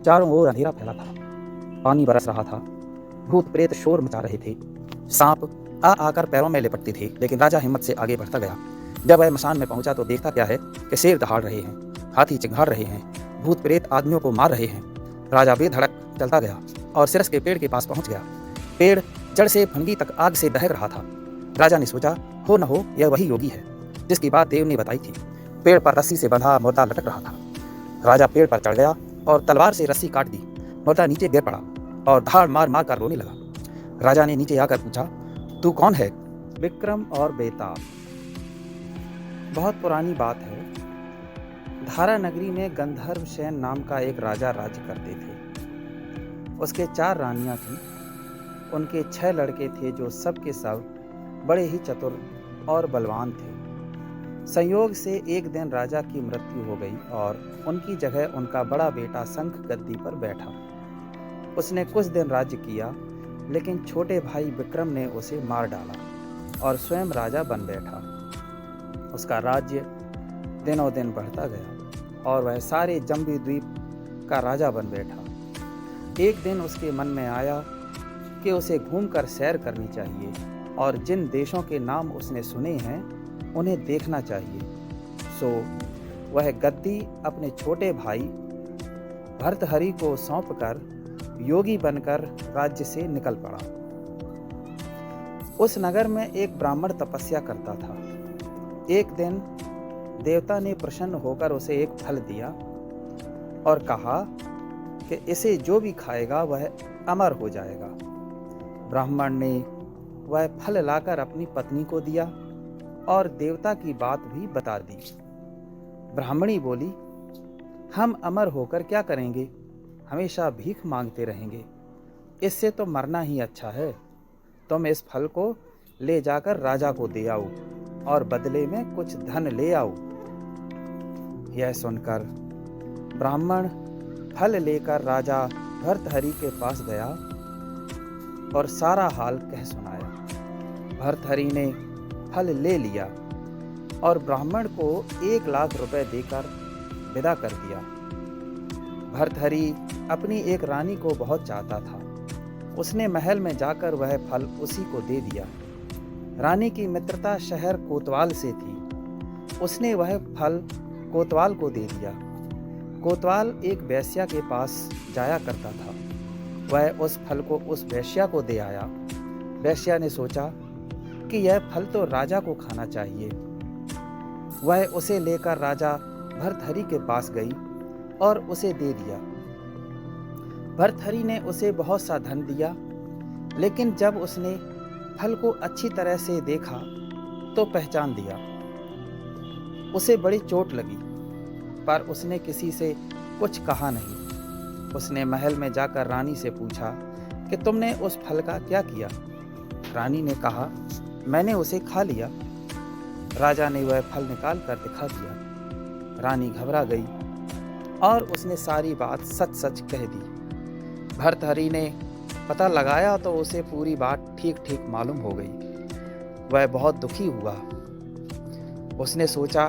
चारों ओर अंधेरा फैला था, पानी बरस रहा था, भूत प्रेत शोर मचा रहे थे, सांप आ आकर पैरों में लिपटते थे, लेकिन राजा हिम्मत से आगे बढ़ता गया। जब वह मसान में पहुंचा तो देखता क्या है कि शेर दहाड़ रहे हैं, हाथी चिंघाड़ रहे हैं, भूत प्रेत आदमियों को मार रहे हैं। राजा बेधड़क चलता गया और सिरस के पेड़ के पास पहुंच गया। पेड़ जड़ से फंदी तक आग से दहक रहा था। राजा ने सोचा, हो न हो यह वही योगी है जिसकी बात देव ने बताई थी। पेड़ पर रस्सी से बंधा मुर्दा लटक रहा था। राजा पेड़ पर चढ़ गया और तलवार से रस्सी काट दी। मुर्दा नीचे गिर पड़ा और धाड़ मार मार कर रोने लगा। राजा ने नीचे आकर पूछा, तू कौन है? विक्रम और बेताब। बहुत पुरानी बात है। धारा नगरी में गंधर्व सेन नाम का एक राजा राज्य करते थे। उसके 4 रानियां थीं। उनके 6 लड़के थे जो सब के सब बड़े ही चतुर और बलवान थे। संयोग से एक दिन राजा की मृत्यु हो गई और उनकी जगह उनका बड़ा बेटा शंख गद्दी पर बैठा। उसने कुछ दिन राज्य किया, लेकिन छोटे भाई विक्रम ने उसे मार डाला और स्वयं राजा बन बैठा। उसका राज्य दिनों दिन बढ़ता गया और वह सारे जम्बू द्वीप का राजा बन बैठा। एक दिन उसके मन में आया कि उसे घूमकर सैर करनी चाहिए और जिन देशों के नाम उसने सुने हैं उन्हें देखना चाहिए। सो वह गद्दी अपने छोटे भाई भर्तहरि को सौंपकर योगी बनकर राज्य से निकल पड़ा। उस नगर में एक ब्राह्मण तपस्या करता था। एक दिन देवता ने प्रसन्न होकर उसे एक फल दिया और कहा कि इसे जो भी खाएगा वह अमर हो जाएगा। ब्राह्मण ने वह फल लाकर अपनी पत्नी को दिया और देवता की बात भी बता दी। ब्राह्मणी बोली, हम अमर होकर क्या करेंगे? हमेशा भीख मांगते रहेंगे। इससे तो मरना ही अच्छा है। तुम इस फल को ले जाकर राजा को दे आओ और बदले में कुछ धन ले आओ। यह सुनकर ब्राह्मण फल लेकर राजा भर्तहरि के पास गया और सारा हाल कह सुनाया। भर्तहरि ने फल ले लिया और ब्राह्मण को 1 लाख रुपए देकर विदा कर दिया। भर्तहरि अपनी एक रानी को बहुत चाहता था। उसने महल में जाकर वह फल उसी को दे दिया। रानी की मित्रता शहर कोतवाल से थी। उसने वह फल कोतवाल को दे दिया। कोतवाल एक वेश्या के पास जाया करता था। वह उस फल को उस वेश्या को दे आया। वेश्या ने सोचा कि यह फल तो राजा को खाना चाहिए। वह उसे लेकर राजा भर्तहरि के पास गई और उसे दे दिया। भर्तहरि ने उसे बहुत सा धन दिया, लेकिन जब उसने फल को अच्छी तरह से देखा तो पहचान दिया। उसे बड़ी चोट लगी, पर उसने किसी से कुछ कहा नहीं। उसने महल में जाकर रानी से पूछा कि तुमने उस फल का क्या किया? रानी ने कहा, मैंने उसे खा लिया। राजा ने वह फल निकाल कर दिखा दिया। रानी घबरा गई और उसने सारी बात सच सच कह दी। भर्तहरि ने पता लगाया तो उसे पूरी बात ठीक ठीक मालूम हो गई। वह बहुत दुखी हुआ। उसने सोचा,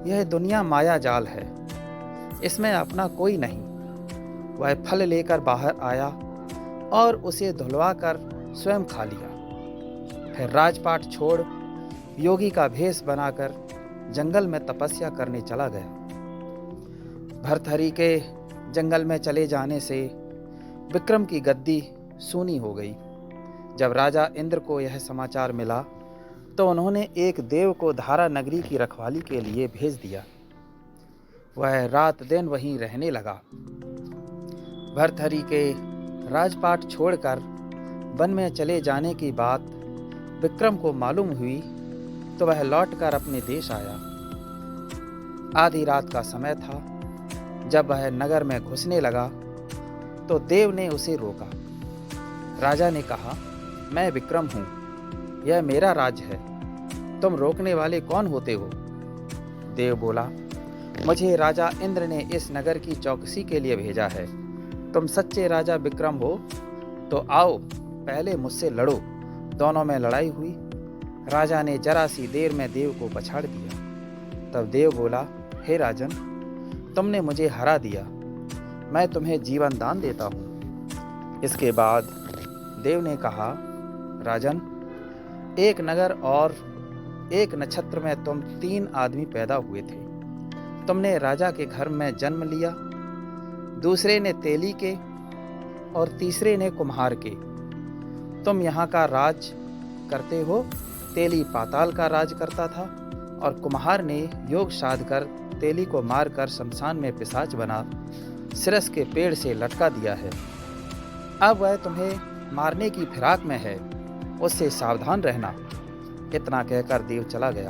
यह दुनिया माया जाल है, इसमें अपना कोई नहीं। वह फल लेकर बाहर आया और उसे धुलवा कर स्वयं खा लिया। फिर राजपाट छोड़ योगी का भेष बनाकर जंगल में तपस्या करने चला गया। भर्तहरि के जंगल में चले जाने से विक्रम की गद्दी सूनी हो गई। जब राजा इंद्र को यह समाचार मिला तो उन्होंने एक देव को धारा नगरी की रखवाली के लिए भेज दिया। वह रात दिन वहीं रहने लगा। भर्तहरि के राजपाट छोड़कर वन में चले जाने की बात विक्रम को मालूम हुई तो वह लौटकर अपने देश आया। आधी रात का समय था। जब वह नगर में घुसने लगा तो देव ने उसे रोका। राजा ने कहा, मैं विक्रम हूँ, यह मेरा राज्य है, तुम रोकने वाले कौन होते हो? देव बोला, मुझे राजा इंद्र ने इस नगर की चौकसी के लिए भेजा है। तुम सच्चे राजा विक्रम हो तो आओ पहले मुझसे लड़ो। दोनों में लड़ाई हुई। राजा ने जरा सी देर में देव को पछाड़ दिया। तब देव बोला, हे राजन, तुमने मुझे हरा दिया, मैं तुम्हें जीवन दान देता हूँ। इसके बाद देव ने कहा, राजन, एक नगर और एक नक्षत्र में तुम 3 आदमी पैदा हुए थे। तुमने राजा के घर में जन्म लिया, दूसरे ने तेली के और तीसरे ने कुम्हार के। तुम यहाँ का राज करते हो। तेली पाताल का राज करता था और कुम्हार ने योग साध कर तेली को मारकर शमशान में पिशाच बना सिरस के पेड़ से लटका दिया है। अब वह तुम्हें मारने की फिराक में है, उससे सावधान रहना। इतना कहकर देव चला गया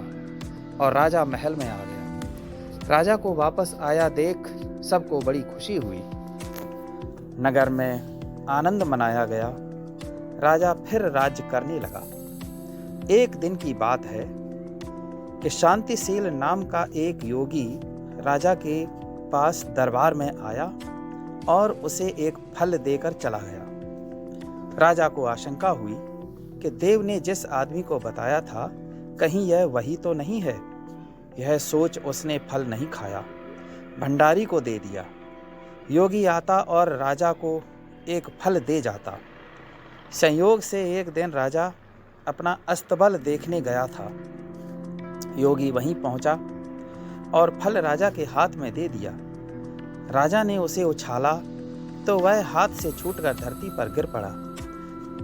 और राजा महल में आ गया। राजा को वापस आया देख सबको बड़ी खुशी हुई। नगर में आनंद मनाया गया। राजा फिर राज्य करने लगा। एक दिन की बात है कि शांतिशील नाम का एक योगी राजा के पास दरबार में आया और उसे एक फल देकर चला गया। राजा को आशंका हुई कि देव ने जिस आदमी को बताया था कहीं यह वही तो नहीं है। यह सोच उसने फल नहीं खाया, भंडारी को दे दिया। योगी आता और राजा को एक फल दे जाता। संयोग से एक दिन राजा अपना अस्तबल देखने गया था। योगी वहीं पहुंचा और फल राजा के हाथ में दे दिया। राजा ने उसे उछाला तो वह हाथ से छूटकर धरती पर गिर पड़ा।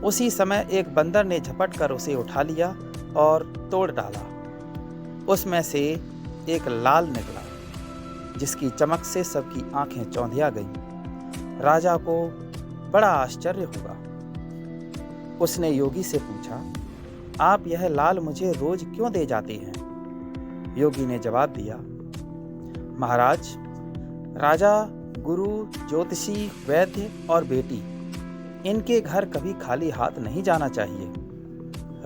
उसी समय एक बंदर ने झपट कर उसे उठा लिया और तोड़ डाला। उसमें से एक लाल निकला, जिसकी चमक से सबकी आंखें चौंधिया गईं। राजा को बड़ा आश्चर्य हुआ। उसने योगी से पूछा, आप यह लाल मुझे रोज क्यों दे जाते हैं? योगी ने जवाब दिया, महाराज, राजा, गुरु, ज्योतिषी, वैद्य और बेटी, इनके घर कभी खाली हाथ नहीं जाना चाहिए।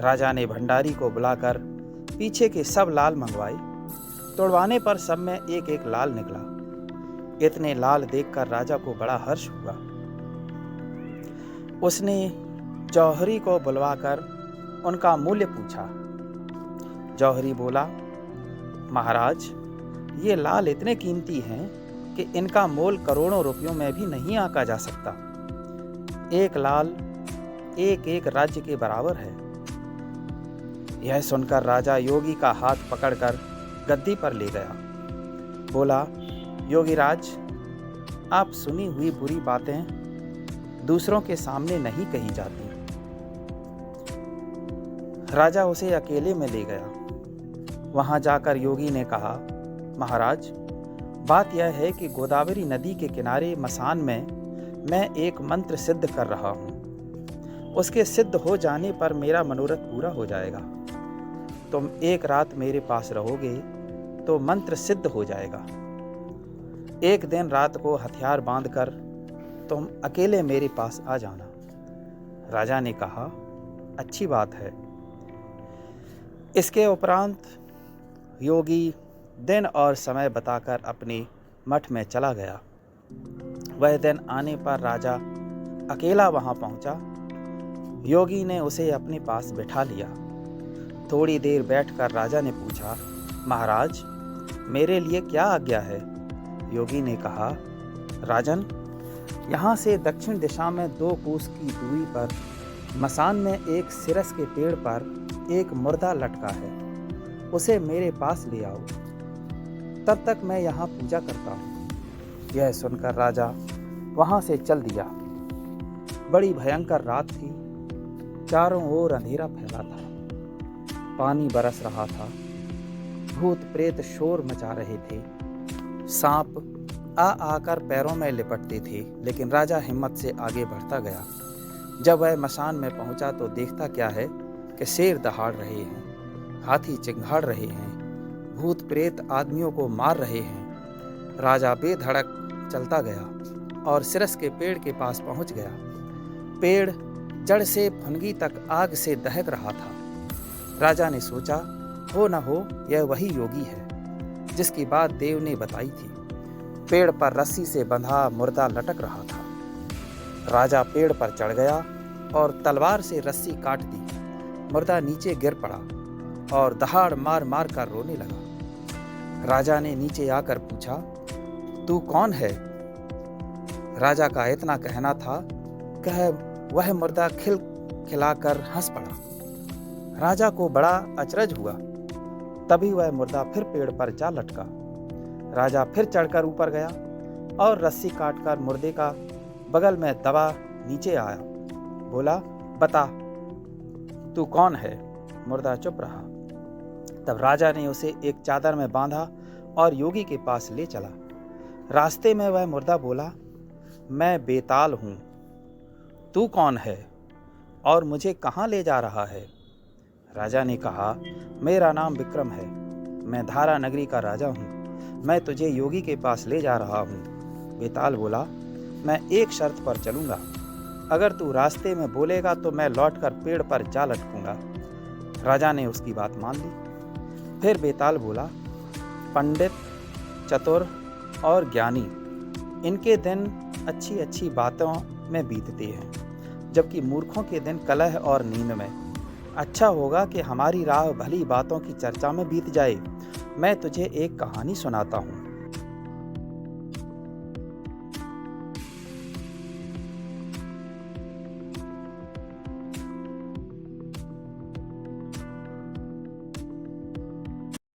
राजा ने भंडारी को बुलाकर पीछे के सब लाल मंगवाए। तोड़वाने पर सब में एक एक लाल निकला। इतने लाल देखकर राजा को बड़ा हर्ष हुआ। उसने जौहरी को बुलवाकर उनका मूल्य पूछा। जौहरी बोला, महाराज, ये लाल इतने कीमती हैं कि इनका मोल करोड़ों रुपयों में भी नहीं आंका जा सकता। एक लाल एक एक राज्य के बराबर है। यह सुनकर राजा योगी का हाथ पकड़कर गद्दी पर ले गया। बोला, योगीराज, आप सुनी हुई बुरी बातें दूसरों के सामने नहीं कही जाती। राजा उसे अकेले में ले गया। वहां जाकर योगी ने कहा, महाराज, बात यह है कि गोदावरी नदी के किनारे मसान में मैं एक मंत्र सिद्ध कर रहा हूँ। उसके सिद्ध हो जाने पर मेरा मनोरथ पूरा हो जाएगा। तुम एक रात मेरे पास रहोगे तो मंत्र सिद्ध हो जाएगा। एक दिन रात को हथियार बांधकर तुम अकेले मेरे पास आ जाना। राजा ने कहा, अच्छी बात है। इसके उपरांत योगी दिन और समय बताकर अपने मठ में चला गया। वह दिन आने पर राजा अकेला वहां पहुंचा। योगी ने उसे अपने पास बिठा लिया। थोड़ी देर बैठकर राजा ने पूछा, महाराज, मेरे लिए क्या आज्ञा है? योगी ने कहा, राजन, यहाँ से दक्षिण दिशा में 2 कोस की दूरी पर मसान में एक सिरस के पेड़ पर एक मुर्दा लटका है। उसे मेरे पास ले आओ। तब तक मैं यहाँ पूजा करता हूँ। यह सुनकर राजा वहाँ से चल दिया। बड़ी भयंकर रात थी। चारों ओर अंधेरा फैला था। पानी बरस रहा था। भूत प्रेत शोर मचा रहे थे। सांप आ आकर पैरों में लिपटते थे, लेकिन राजा हिम्मत से आगे बढ़ता गया। जब वह मसान में पहुंचा तो देखता क्या है कि शेर दहाड़ रहे हैं, हाथी चिंघाड़ रहे हैं, भूत प्रेत आदमियों को मार रहे हैं। राजा बेधड़क चलता गया और सिरस के पेड़ के पास पहुंच गया। पेड़ जड़ से फुनगी तक आग से दहक रहा था। राजा ने सोचा, हो न हो यह वही योगी है जिसकी बात देव ने बताई थी। पेड़ पर रस्सी से बंधा मुर्दा लटक रहा था। राजा पेड़ पर चढ़ गया और तलवार से रस्सी काट दी। मुर्दा नीचे गिर पड़ा और दहाड़ मार मार कर रोने लगा। राजा ने नीचे आकर पूछा, तू कौन है? राजा का इतना कहना था कि वह मुर्दा खिलखिलाकर हंस पड़ा। राजा को बड़ा अचरज हुआ। तभी वह मुर्दा फिर पेड़ पर जा लटका। राजा फिर चढ़कर ऊपर गया और रस्सी काटकर मुर्दे का बगल में दबा नीचे आया। बोला, बता तू कौन है? मुर्दा चुप रहा। तब राजा ने उसे एक चादर में बांधा और योगी के पास ले चला। रास्ते में वह मुर्दा बोला, मैं बेताल हूँ, तू कौन है और मुझे कहाँ ले जा रहा है? राजा ने कहा, मेरा नाम विक्रम है, मैं धारा नगरी का राजा हूँ, मैं तुझे योगी के पास ले जा रहा हूँ। बेताल बोला, मैं एक शर्त पर चलूँगा, अगर तू रास्ते में बोलेगा तो मैं लौटकर पेड़ पर जा लटकूंगा। राजा ने उसकी बात मान ली। फिर बेताल बोला, पंडित, चतुर और ज्ञानी, इनके दिन अच्छी अच्छी बातों में बीतते हैं, जबकि मूर्खों के दिन कलह और नींद में। अच्छा होगा कि हमारी राह भली बातों की चर्चा में बीत जाए। मैं तुझे एक कहानी सुनाता हूँ।